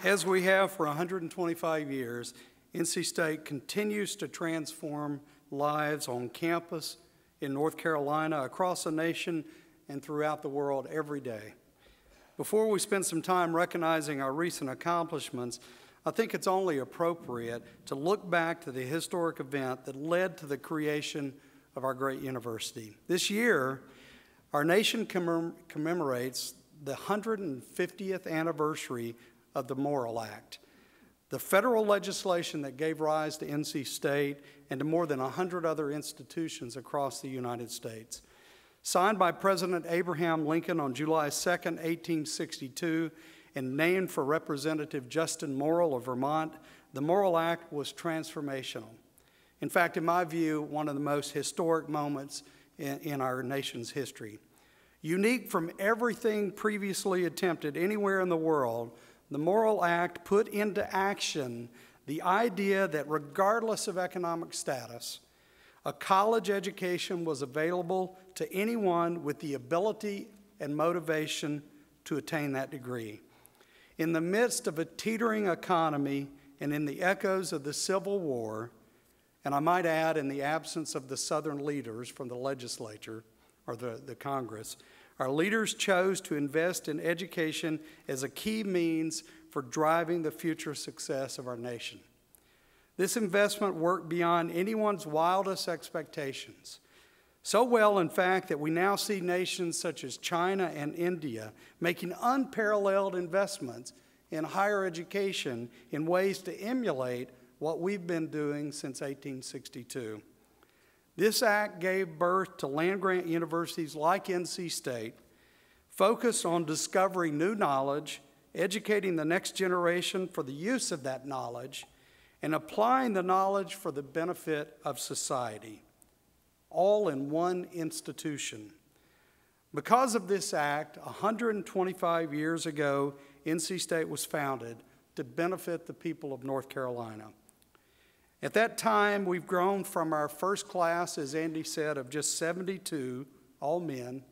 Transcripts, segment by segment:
As we have for 125 years, NC State continues to transform lives on campus, in North Carolina, across the nation, and throughout the world every day. Before we spend some time recognizing our recent accomplishments, I think it's only appropriate to look back to the historic event that led to the creation of our great university. This year, our nation commemorates the 150th anniversary of the Morrill Act, the federal legislation that gave rise to NC State and to more than 100 other institutions across the United States. Signed by President Abraham Lincoln on July 2, 1862, and named for Representative Justin Morrill of Vermont, the Morrill Act was transformational. In fact, in my view, one of the most historic moments in our nation's history. Unique from everything previously attempted anywhere in the world, the Morrill Act put into action the idea that regardless of economic status, a college education was available to anyone with the ability and motivation to attain that degree. In the midst of a teetering economy and in the echoes of the Civil War, and I might add in the absence of the Southern leaders from the legislature or the Congress, our leaders chose to invest in education as a key means for driving the future success of our nation. This investment worked beyond anyone's wildest expectations. So well, in fact, that we now see nations such as China and India making unparalleled investments in higher education in ways to emulate what we've been doing since 1862. This act gave birth to land-grant universities like NC State, focused on discovering new knowledge, educating the next generation for the use of that knowledge, and applying the knowledge for the benefit of society, all in one institution. Because of this act, 125 years ago, NC State was founded to benefit the people of North Carolina. At that time, we've grown from our first class, as Andy said, of just 72, all men,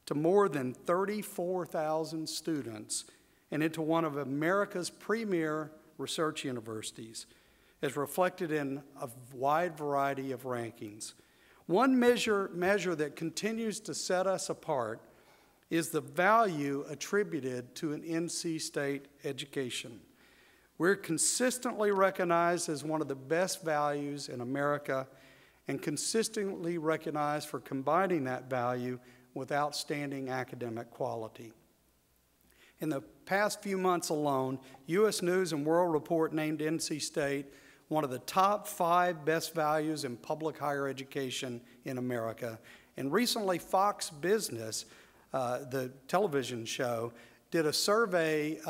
to more than 34,000 students, and into one of America's premier research universities, as reflected in a wide variety of rankings. One measure that continues to set us apart is the value attributed to an NC State education. We're consistently recognized as one of the best values in America and consistently recognized for combining that value with outstanding academic quality. In the past few months alone, U.S. News & World Report named NC State one of the top 5 best values in public higher education in America. And recently, Fox Business, the television show, did a survey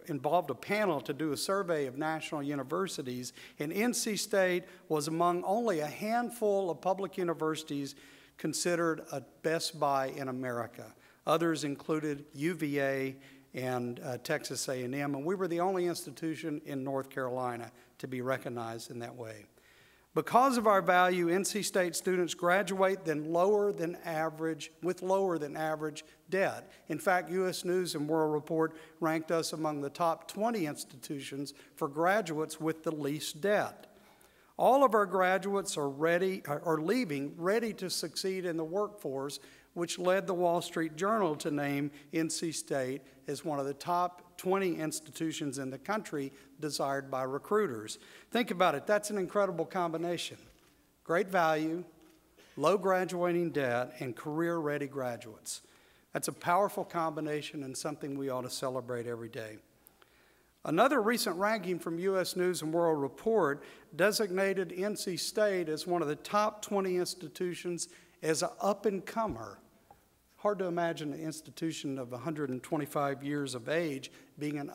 involved a panel to do a survey of national universities, and NC State was among only a handful of public universities considered a best buy in America. Others included UVA and Texas A&M, and we were the only institution in North Carolina to be recognized in that way. Because of our value, NC State students graduate with lower than average debt. In fact, U.S. News & World Report ranked us among the top 20 institutions for graduates with the least debt. All of our graduates are leaving ready to succeed in the workforce, which led the Wall Street Journal to name NC State as one of the top 20 institutions in the country desired by recruiters. Think about it, that's an incredible combination. Great value, low graduating debt, and career-ready graduates. That's a powerful combination and something we ought to celebrate every day. Another recent ranking from U.S. News & World Report designated NC State as one of the top 20 institutions as an up-and-comer. Hard to imagine an institution of 125 years of age being an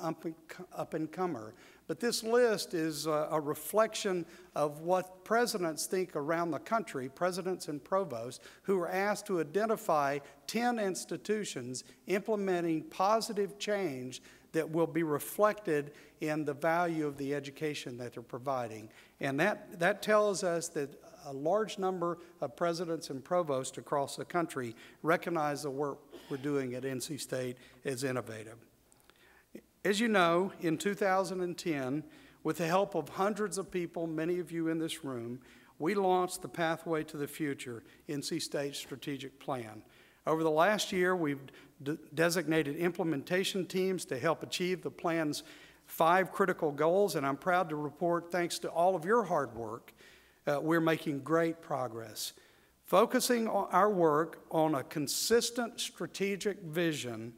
up-and-comer. But this list is a reflection of what presidents think around the country, presidents and provosts, who are asked to identify 10 institutions implementing positive change that will be reflected in the value of the education that they're providing. And that tells us that a large number of presidents and provosts across the country recognize the work we're doing at NC State as innovative. As you know, in 2010, with the help of hundreds of people, many of you in this room, we launched the Pathway to the Future NC State Strategic Plan. Over the last year, we've designated implementation teams to help achieve the plan's 5 critical goals, and I'm proud to report, thanks to all of your hard work, we're making great progress. Focusing our work on a consistent strategic vision,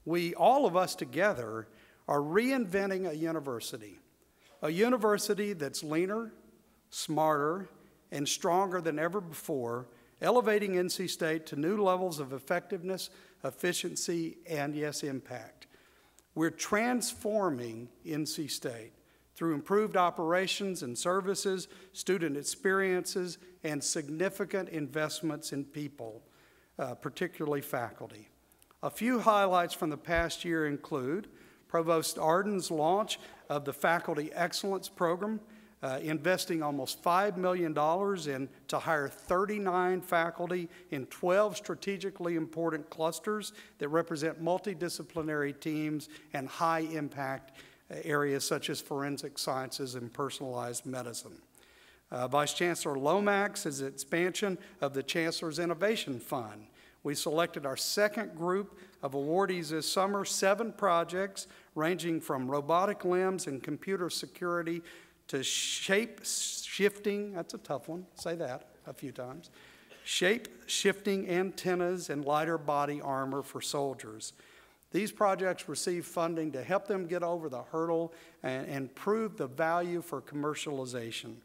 we, all of us together, are reinventing a university that's leaner, smarter, and stronger than ever before, elevating NC State to new levels of effectiveness, efficiency, and yes, impact. We're transforming NC State through improved operations and services, student experiences, and significant investments in people, particularly faculty. A few highlights from the past year include Provost Arden's launch of the Faculty Excellence Program, investing almost $5 million to hire 39 faculty in 12 strategically important clusters that represent multidisciplinary teams and high-impact areas such as forensic sciences and personalized medicine. Vice Chancellor Lomax's expansion of the Chancellor's Innovation Fund. We selected our second group of awardees this summer, 7 projects ranging from robotic limbs and computer security to shape-shifting, that's a tough one, say that a few times, shape-shifting antennas and lighter body armor for soldiers. These projects receive funding to help them get over the hurdle and prove the value for commercialization.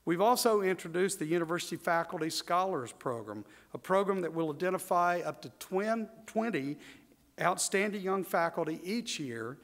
We've also introduced the University Faculty Scholars Program, a program that will identify up to 20 outstanding young faculty each year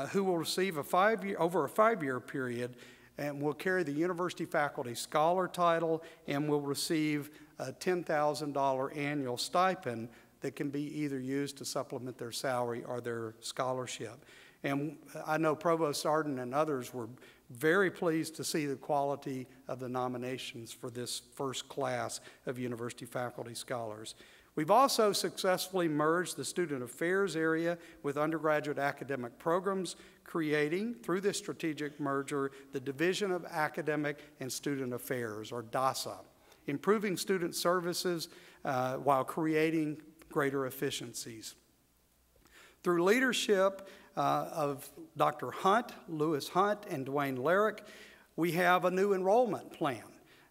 who will receive over a 5-year period and will carry the University Faculty Scholar title and will receive a $10,000 annual stipend that can be either used to supplement their salary or their scholarship. And I know Provost Arden and others were very pleased to see the quality of the nominations for this first class of University Faculty Scholars. We've also successfully merged the Student Affairs area with undergraduate academic programs, creating, through this strategic merger, the Division of Academic and Student Affairs, or DASA, improving student services while creating greater efficiencies. Through leadership of Dr. Hunt, Lewis Hunt, and Dwayne Larrick, we have a new enrollment plan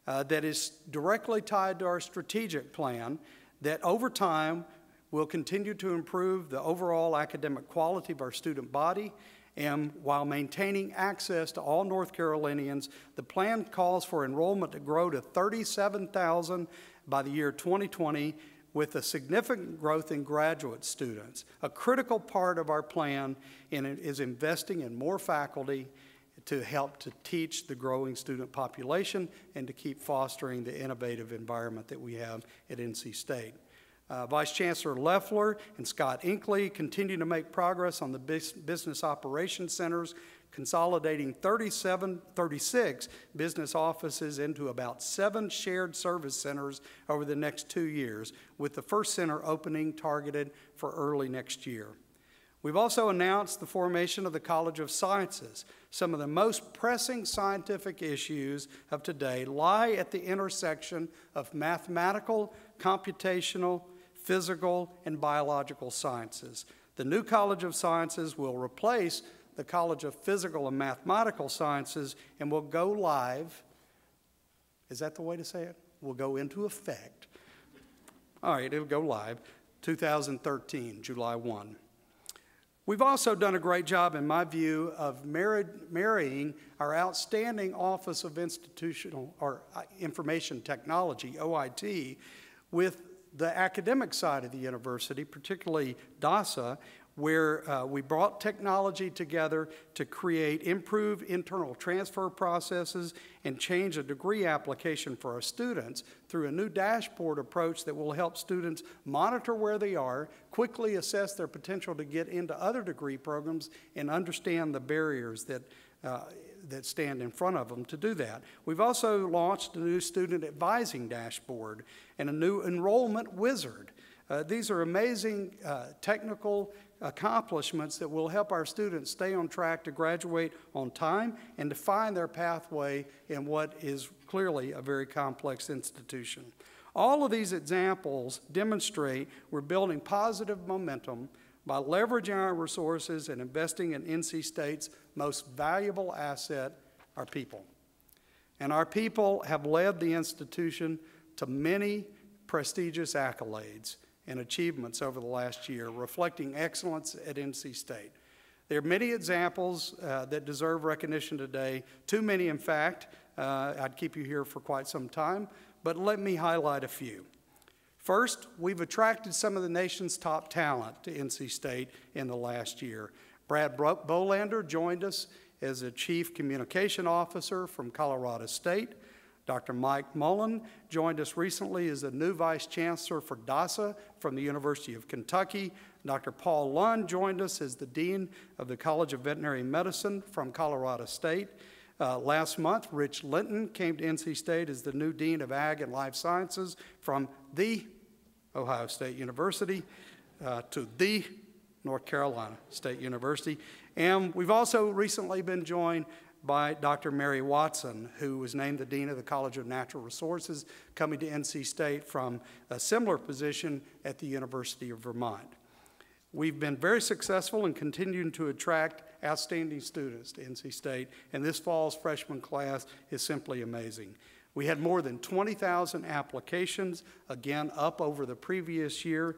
that is directly tied to our strategic plan that over time will continue to improve the overall academic quality of our student body, and while maintaining access to all North Carolinians, the plan calls for enrollment to grow to 37,000 by the year 2020, with a significant growth in graduate students. A critical part of our plan is investing in more faculty to help to teach the growing student population and to keep fostering the innovative environment that we have at NC State. Vice Chancellor Loeffler and Scott Inkley continue to make progress on the business operations centers, consolidating 36 business offices into about 7 shared service centers over the next 2 years, with the first center opening targeted for early next year. We've also announced the formation of the College of Sciences. Some of the most pressing scientific issues of today lie at the intersection of mathematical, computational, physical, and biological sciences. The new College of Sciences will replace the College of Physical and Mathematical Sciences and will go live. Is that the way to say it? Will go into effect. All right, it'll go live 2013, July 1. We've also done a great job, in my view, of marrying our outstanding Office of Institutional or Information Technology, OIT, with the academic side of the university, particularly DASA, where we brought technology together to create improved internal transfer processes and change a degree application for our students through a new dashboard approach that will help students monitor where they are, quickly assess their potential to get into other degree programs, and understand the barriers that stand in front of them to do that. We've also launched a new student advising dashboard and a new enrollment wizard These are amazing technical accomplishments that will help our students stay on track to graduate on time and to find their pathway in what is clearly a very complex institution. All of these examples demonstrate we're building positive momentum by leveraging our resources and investing in NC State's most valuable asset, our people. And our people have led the institution to many prestigious accolades and achievements over the last year, reflecting excellence at NC State. There are many examples that deserve recognition today, too many in fact. I'd keep you here for quite some time, but let me highlight a few. First, we've attracted some of the nation's top talent to NC State in the last year. Brad Bolander joined us as a Chief Communication Officer from Colorado State. Dr. Mike Mullen joined us recently as the new Vice Chancellor for DASA from the University of Kentucky. Dr. Paul Lund joined us as the Dean of the College of Veterinary Medicine from Colorado State. Last month, Rich Linton came to NC State as the new Dean of Ag and Life Sciences from the Ohio State University to the North Carolina State University. And we've also recently been joined by Dr. Mary Watson, who was named the Dean of the College of Natural Resources, coming to NC State from a similar position at the University of Vermont. We've been very successful in continuing to attract outstanding students to NC State, and this fall's freshman class is simply amazing. We had more than 20,000 applications, again up over the previous year,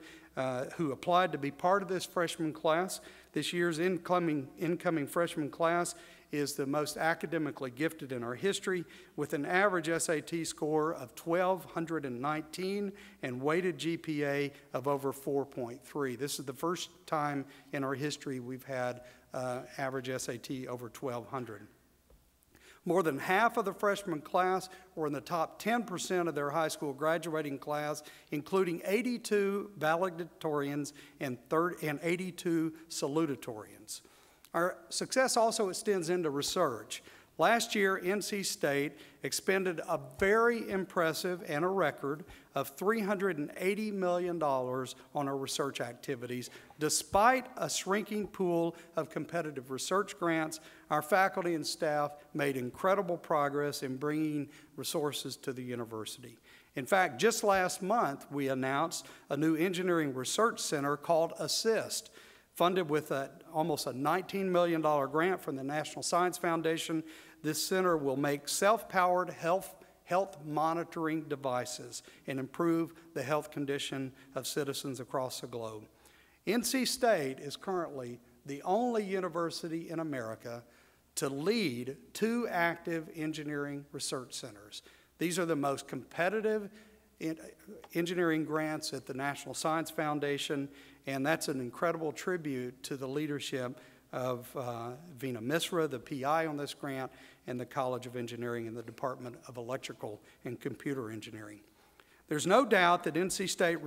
who applied to be part of this freshman class. This year's incoming freshman class is the most academically gifted in our history, with an average SAT score of 1,219 and weighted GPA of over 4.3. This is the first time in our history we've had average SAT over 1,200. More than half of the freshman class were in the top 10% of their high school graduating class, including 82 valedictorians and 82 salutatorians. Our success also extends into research. Last year, NC State expended a very impressive and a record of $380 million on our research activities. Despite a shrinking pool of competitive research grants, our faculty and staff made incredible progress in bringing resources to the university. In fact, just last month, we announced a new engineering research center called ASSIST, funded with almost a $19 million grant from the National Science Foundation. This center will make self-powered health monitoring devices and improve the health condition of citizens across the globe. NC State is currently the only university in America to lead 2 active engineering research centers. These are the most competitive engineering grants at the National Science Foundation, and that's an incredible tribute to the leadership of Veena Misra, the PI on this grant, and the College of Engineering and the Department of Electrical and Computer Engineering. There's no doubt that NC State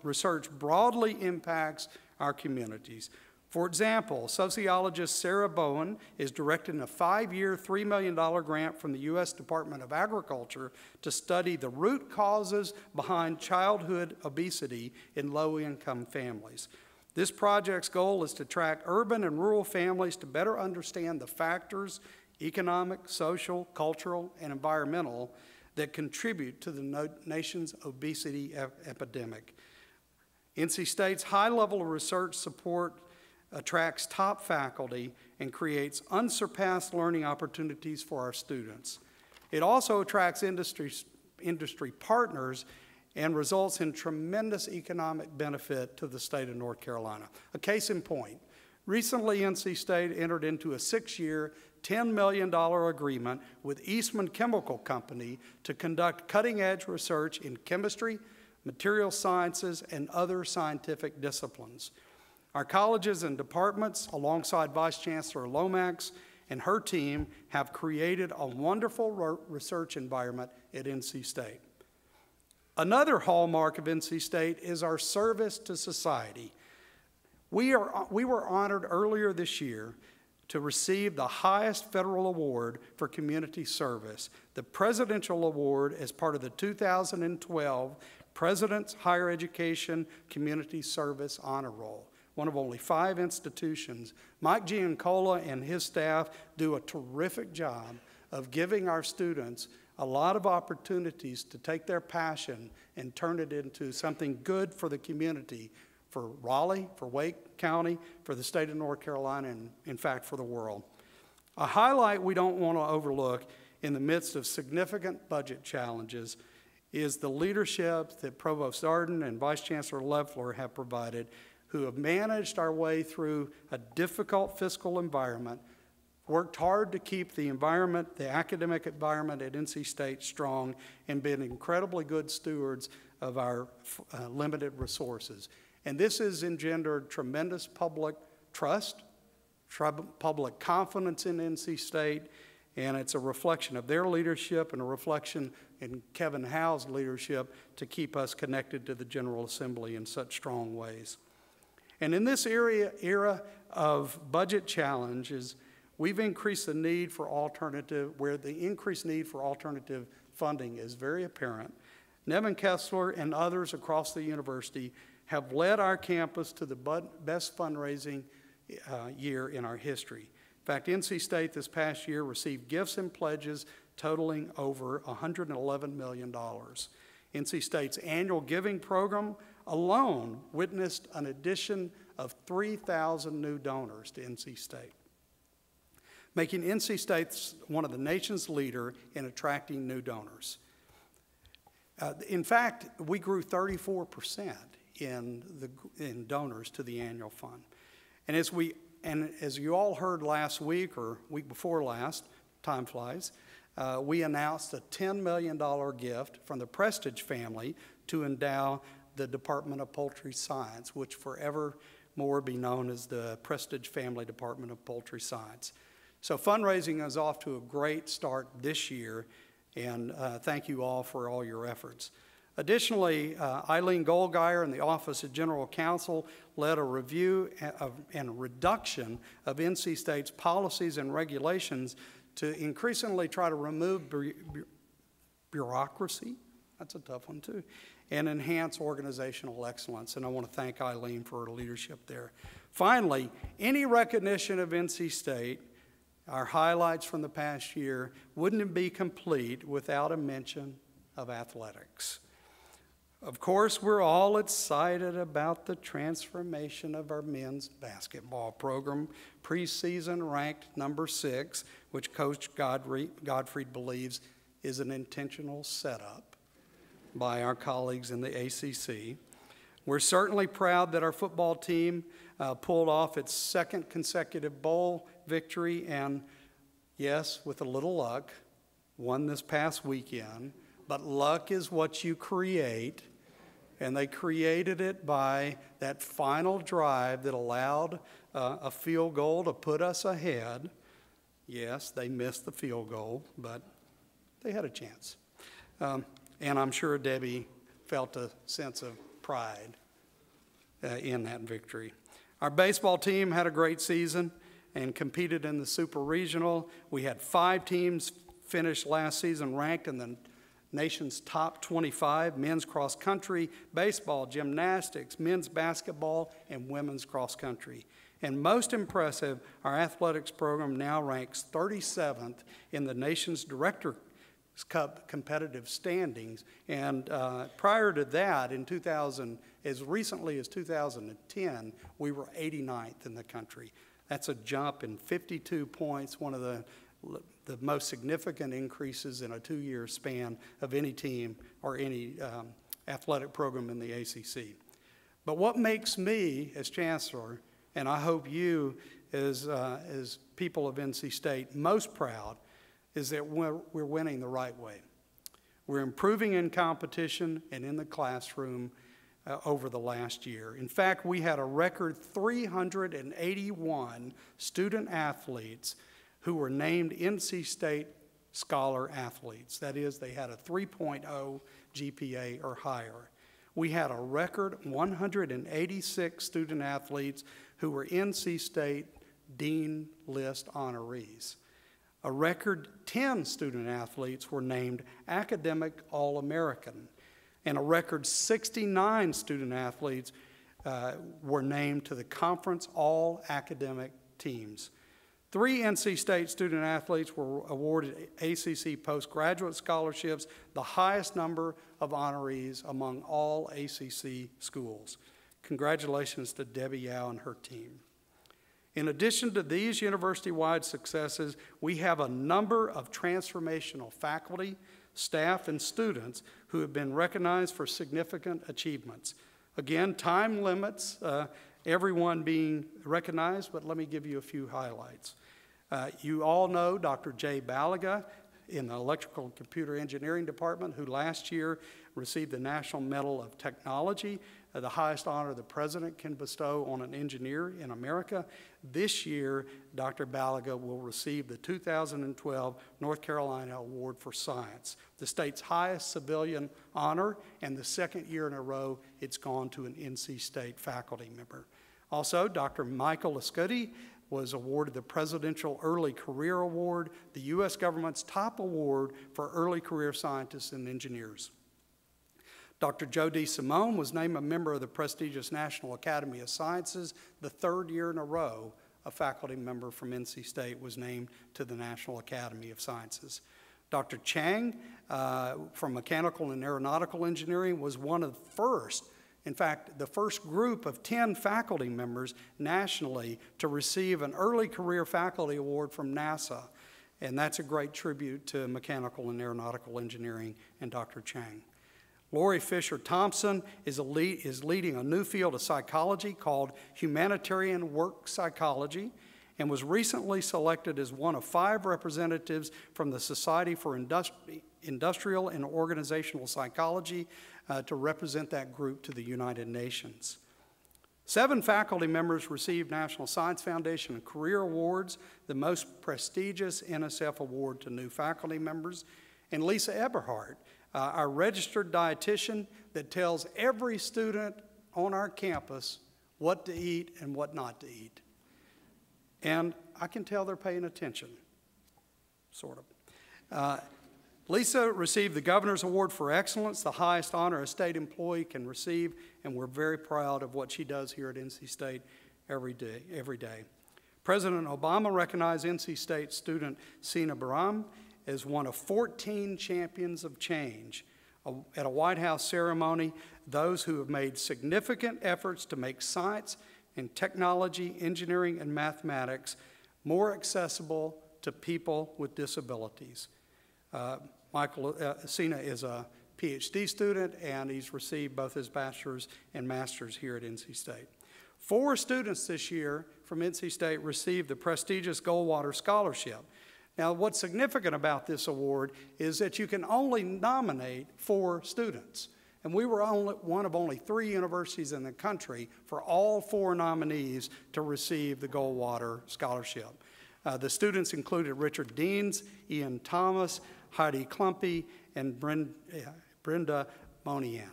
research broadly impacts our communities. For example, sociologist Sarah Bowen is directing a 5-year, $3 million grant from the U.S. Department of Agriculture to study the root causes behind childhood obesity in low-income families. This project's goal is to track urban and rural families to better understand the factors, economic, social, cultural, and environmental, that contribute to the nation's obesity epidemic. NC State's high level of research support attracts top faculty and creates unsurpassed learning opportunities for our students. It also attracts industry partners and results in tremendous economic benefit to the state of North Carolina. A case in point, recently NC State entered into a 6-year, $10 million agreement with Eastman Chemical Company to conduct cutting-edge research in chemistry, material sciences, and other scientific disciplines. Our colleges and departments, alongside Vice Chancellor Lomax and her team, have created a wonderful research environment at NC State. Another hallmark of NC State is our service to society. We were honored earlier this year to receive the highest federal award for community service, the Presidential Award, as part of the 2012 President's Higher Education Community Service Honor Roll, one of only 5 institutions. Mike Giancola and his staff do a terrific job of giving our students a lot of opportunities to take their passion and turn it into something good for the community, for Raleigh, for Wake County, for the state of North Carolina, and in fact for the world. A highlight we don't want to overlook in the midst of significant budget challenges is the leadership that Provost Arden and Vice Chancellor Loeffler have provided, who have managed our way through a difficult fiscal environment, worked hard to keep the environment, the academic environment at NC State strong, and been incredibly good stewards of our limited resources. And this has engendered tremendous public trust, public confidence in NC State, and it's a reflection of their leadership and a reflection in Kevin Howe's leadership to keep us connected to the General Assembly in such strong ways. And in this era of budget challenges, we've increased the need for where the increased need for alternative funding is very apparent. Nevin Kessler and others across the university have led our campus to the best fundraising year in our history. In fact, NC State this past year received gifts and pledges totaling over $111 million. NC State's annual giving program alone witnessed an addition of 3,000 new donors to NC State, making NC State one of the nation's leader in attracting new donors. In fact, we grew 34% in donors to the annual fund. And as you all heard last week or week before last, time flies, we announced a $10 million gift from the Prestige family to endow the Department of Poultry Science, which forevermore be known as the Prestige Family Department of Poultry Science. So fundraising is off to a great start this year, and thank you all for all your efforts. Additionally, Eileen Goldgeier and the Office of General Counsel led a review and a reduction of NC State's policies and regulations to increasingly try to remove bureaucracy, that's a tough one too, and enhance organizational excellence. And I want to thank Eileen for her leadership there. Finally, any recognition of NC State, our highlights from the past year, wouldn't be complete without a mention of athletics. Of course, we're all excited about the transformation of our men's basketball program, preseason ranked number 6, which Coach Godfrey believes is an intentional setup by our colleagues in the ACC. We're certainly proud that our football team pulled off its 2nd consecutive bowl victory and, yes, with a little luck, won this past weekend. But luck is what you create, and they created it by that final drive that allowed a field goal to put us ahead. Yes, they missed the field goal, but they had a chance. And I'm sure Debbie felt a sense of pride in that victory. Our baseball team had a great season and competed in the Super Regional. We had 5 teams finish last season ranked in the nation's top 25, men's cross country, baseball, gymnastics, men's basketball, and women's cross country. And most impressive, our athletics program now ranks 37th in the nation's Director's Cup competitive standings. And prior to that, as recently as 2010, we were 89th in the country. That's a jump in 52 points, one of the most significant increases in a 2-year span of any team or any athletic program in the ACC. But what makes me as chancellor, and I hope you as people of NC State, most proud is that we're winning the right way. We're improving in competition and in the classroom over the last year. In fact, we had a record 381 student athletes who were named NC State Scholar Athletes. That is, they had a 3.0 GPA or higher. We had a record 186 student athletes who were NC State Dean List honorees. A record 10 student athletes were named Academic All-American. and a record 69 student athletes were named to the conference all-academic teams. 3 NC State student athletes were awarded ACC postgraduate scholarships, the highest number of honorees among all ACC schools. Congratulations to Debbie Yao and her team. In addition to these university-wide successes, we have a number of transformational faculty, staff, and students who have been recognized for significant achievements. Again, time limits everyone being recognized, but let me give you a few highlights. You all know Dr. Jay Balaga in the Electrical and Computer Engineering Department, who last year received the National Medal of Technology, the highest honor the president can bestow on an engineer in America. This year, Dr. Balaga will receive the 2012 North Carolina Award for Science, the state's highest civilian honor, and the second year in a row it's gone to an NC State faculty member. Also, Dr. Michael Escudi was awarded the Presidential Early Career Award, the U.S. government's top award for early career scientists and engineers. Dr. Joe D. Simone was named a member of the prestigious National Academy of Sciences. The third year in a row, a faculty member from NC State was named to the National Academy of Sciences. Dr. Chang from Mechanical and Aeronautical Engineering was one of the first, in fact, the first group of 10 faculty members nationally to receive an early career faculty award from NASA. And that's a great tribute to Mechanical and Aeronautical Engineering and Dr. Chang. Lori Fisher Thompson is leading a new field of psychology called humanitarian work psychology, and was recently selected as one of 5 representatives from the Society for Industrial and Organizational Psychology to represent that group to the United Nations. 7 faculty members received National Science Foundation and Career Awards, the most prestigious NSF award to new faculty members. And Lisa Eberhardt, our registered dietitian that tells every student on our campus what to eat and what not to eat. And I can tell they're paying attention, sort of. Lisa received the Governor's Award for Excellence, the highest honor a state employee can receive, and we're very proud of what she does here at NC State every day. President Obama recognized NC State student Sina Baram as one of 14 champions of change at a White House ceremony, those who have made significant efforts to make science and technology, engineering, and mathematics more accessible to people with disabilities. Sina is a PhD student, and he's received both his bachelor's and master's here at NC State. 4 students this year from NC State received the prestigious Goldwater Scholarship. Now, what's significant about this award is that you can only nominate 4 students. And we were one of only 3 universities in the country for all 4 nominees to receive the Goldwater Scholarship. The students included Richard Deans, Ian Thomas, Heidi Klumpy, and Brenda Monian.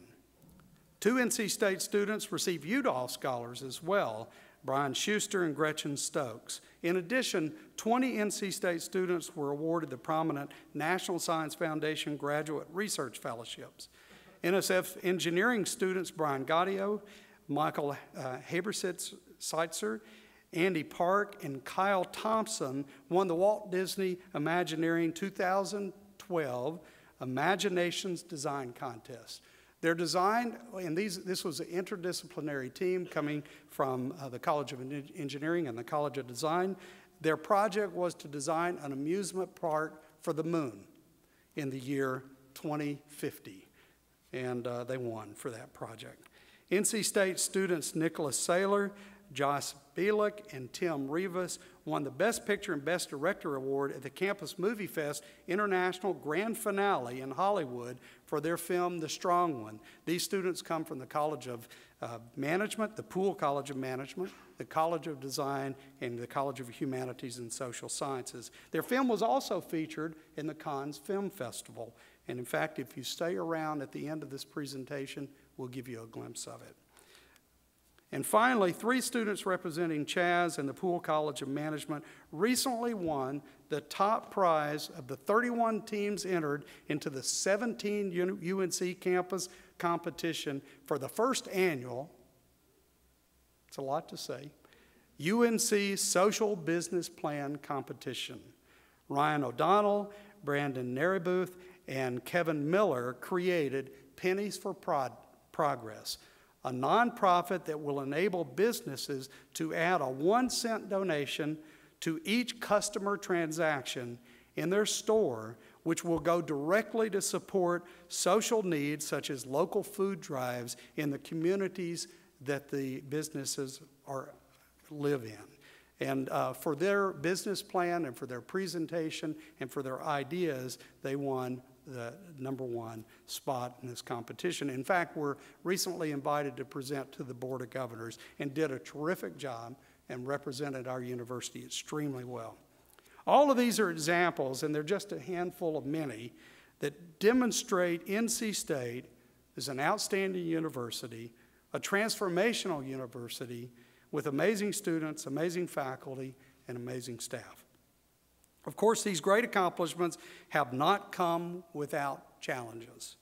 2 NC State students received Udall Scholars as well, Brian Schuster and Gretchen Stokes. In addition, 20 NC State students were awarded the prominent National Science Foundation Graduate Research Fellowships. NSF engineering students Brian Gaudio, Michael Haberseitzer, Andy Park, and Kyle Thompson won the Walt Disney Imagineering 2012 Imaginations Design Contest. Their design, and this was an interdisciplinary team coming from the College of Engineering and the College of Design. Their project was to design an amusement park for the moon in the year 2050, and they won for that project. NC State students Nicholas Saylor, Josh Bielik, and Tim Rivas won the Best Picture and Best Director Award at the Campus Movie Fest International Grand Finale in Hollywood for their film, The Strong One. These students come from the College of Management, the Poole College of Management, the College of Design, and the College of Humanities and Social Sciences. Their film was also featured in the Cannes Film Festival. And in fact, if you stay around at the end of this presentation, we'll give you a glimpse of it. And finally, 3 students representing Chaz and the Poole College of Management recently won the top prize of the 31 teams entered into the 17 UNC campus competition for the first annual, it's a lot to say, UNC Social Business Plan Competition. Ryan O'Donnell, Brandon Naributh, and Kevin Miller created Pennies for Progress, a nonprofit that will enable businesses to add a 1-cent donation to each customer transaction in their store, which will go directly to support social needs such as local food drives in the communities that the businesses live in. And for their business plan and for their presentation and for their ideas, they won the #1 spot in this competition. In fact, we're recently invited to present to the Board of Governors and did a terrific job and represented our university extremely well. All of these are examples, and they're just a handful of many, that demonstrate NC State is an outstanding university, a transformational university with amazing students, amazing faculty, and amazing staff. Of course, these great accomplishments have not come without challenges,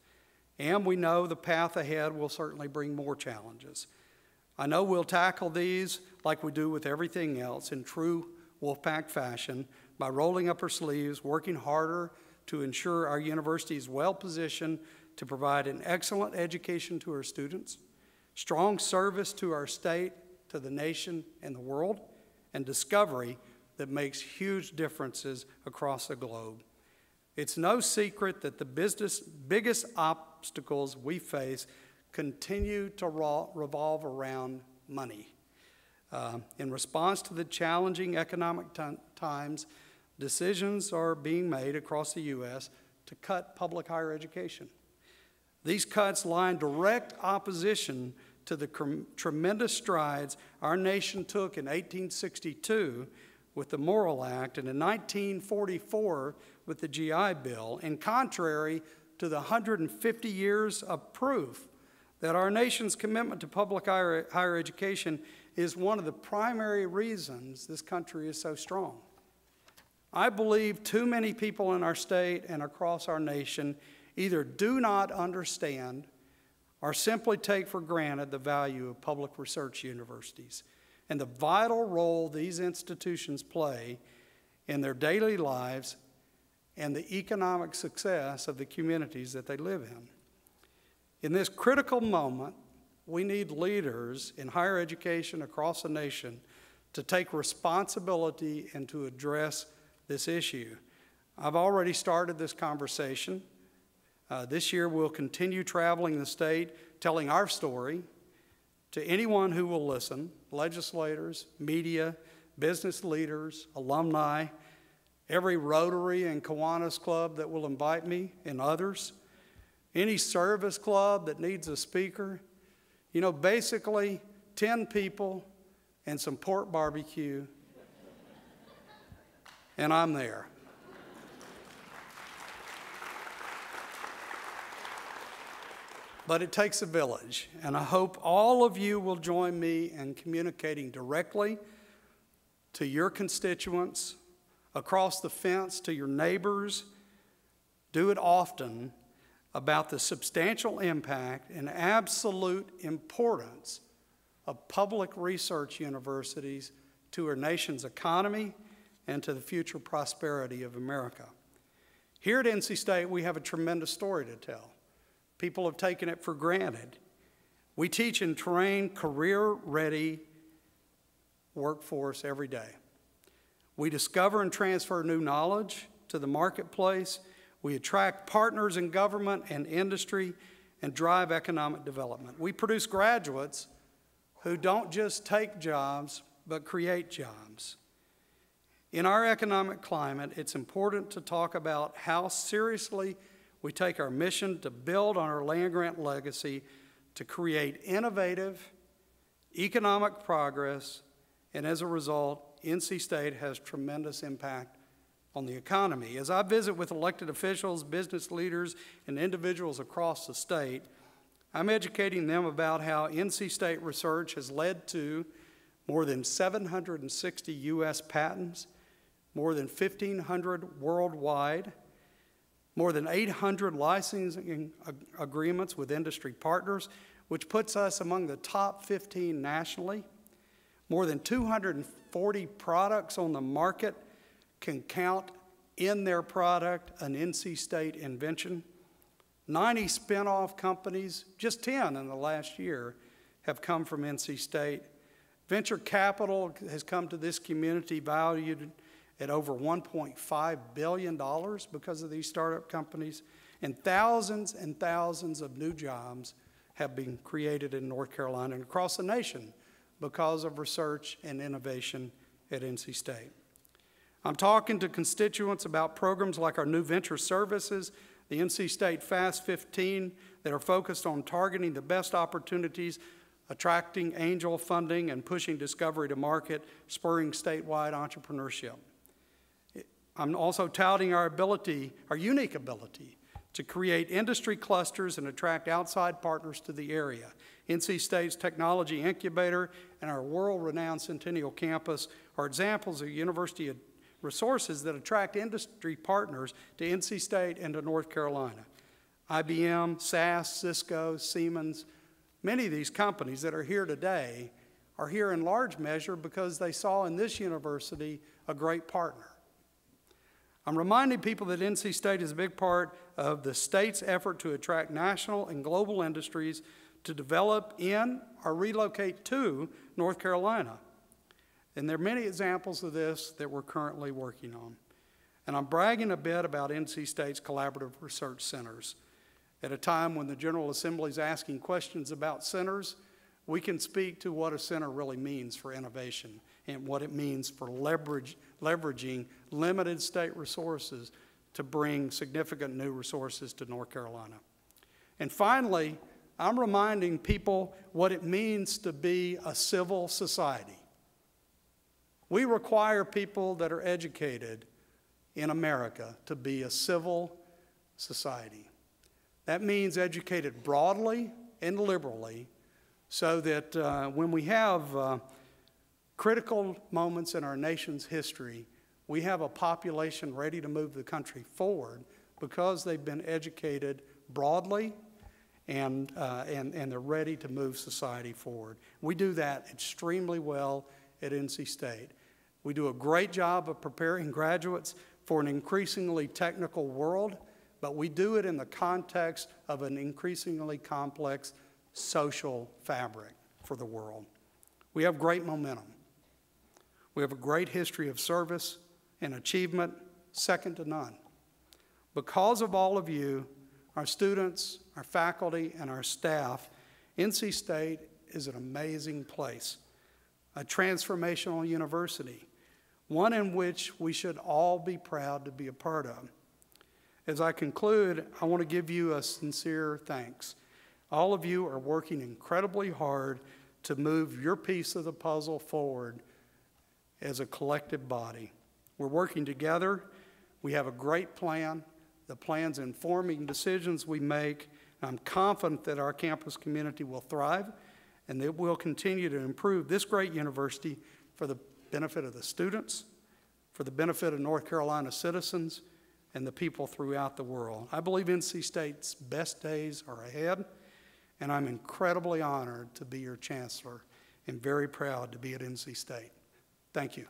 and we know the path ahead will certainly bring more challenges. I know we'll tackle these like we do with everything else in true Wolfpack fashion by rolling up our sleeves, working harder to ensure our university is well positioned to provide an excellent education to our students, strong service to our state, to the nation and the world, and discovery that makes huge differences across the globe. It's no secret that the biggest obstacles we face continue to revolve around money. In response to the challenging economic times, decisions are being made across the U.S. to cut public higher education. These cuts lie in direct opposition to the tremendous strides our nation took in 1862 with the Morrill Act and in 1944 with the GI Bill, and contrary to the 150 years of proof that our nation's commitment to public higher education is one of the primary reasons this country is so strong. I believe too many people in our state and across our nation either do not understand or simply take for granted the value of public research universities and the vital role these institutions play in their daily lives and the economic success of the communities that they live in. In this critical moment, we need leaders in higher education across the nation to take responsibility and to address this issue. I've already started this conversation. This year we'll continue traveling the state, telling our story to anyone who will listen, legislators, media, business leaders, alumni, every Rotary and Kiwanis club that will invite me and others, any service club that needs a speaker. You know, basically 10 people and some pork barbecue, and I'm there. But it takes a village, and I hope all of you will join me in communicating directly to your constituents, across the fence to your neighbors. Do it often, about the substantial impact and absolute importance of public research universities to our nation's economy and to the future prosperity of America. Here at NC State, we have a tremendous story to tell. People have taken it for granted. We teach and train career-ready workforce every day. We discover and transfer new knowledge to the marketplace. We attract partners in government and industry and drive economic development. We produce graduates who don't just take jobs, but create jobs. In our economic climate, it's important to talk about how seriously we take our mission to build on our land-grant legacy to create innovative economic progress, and as a result, NC State has tremendous impact on the economy. As I visit with elected officials, business leaders, and individuals across the state, I'm educating them about how NC State research has led to more than 760 U.S. patents, more than 1,500 worldwide, more than 800 licensing agreements with industry partners, which puts us among the top 15 nationally. More than 240 products on the market can count in their product an NC State invention. 90 spin-off companies, just 10 in the last year, have come from NC State. Venture capital has come to this community valued at over $1.5 billion because of these startup companies, and thousands of new jobs have been created in North Carolina and across the nation because of research and innovation at NC State. I'm talking to constituents about programs like our new venture services, the NC State Fast 15, that are focused on targeting the best opportunities, attracting angel funding, and pushing discovery to market, spurring statewide entrepreneurship. I'm also touting our unique ability to create industry clusters and attract outside partners to the area. NC State's Technology Incubator and our world-renowned Centennial Campus are examples of university resources that attract industry partners to NC State and to North Carolina. IBM, SAS, Cisco, Siemens, many of these companies that are here today are here in large measure because they saw in this university a great partner. I'm reminding people that NC State is a big part of the state's effort to attract national and global industries to develop in or relocate to North Carolina. And there are many examples of this that we're currently working on. And I'm bragging a bit about NC State's collaborative research centers. At a time when the General Assembly is asking questions about centers, we can speak to what a center really means for innovation and what it means for leveraging limited state resources to bring significant new resources to North Carolina. And finally, I'm reminding people what it means to be a civil society. We require people that are educated in America to be a civil society. That means educated broadly and liberally so that when we have critical moments in our nation's history, we have a population ready to move the country forward because they've been educated broadly and they're ready to move society forward. We do that extremely well at NC State. We do a great job of preparing graduates for an increasingly technical world, but we do it in the context of an increasingly complex social fabric for the world. We have great momentum. We have a great history of service and achievement, second to none. Because of all of you, our students, our faculty, and our staff, NC State is an amazing place, a transformational university, one in which we should all be proud to be a part of. As I conclude, I want to give you a sincere thanks. All of you are working incredibly hard to move your piece of the puzzle forward as a collective body. We're working together. We have a great plan. The plan's informing decisions we make. I'm confident that our campus community will thrive and that we'll continue to improve this great university for the benefit of the students, for the benefit of North Carolina citizens, and the people throughout the world. I believe NC State's best days are ahead, and I'm incredibly honored to be your chancellor and very proud to be at NC State. Thank you.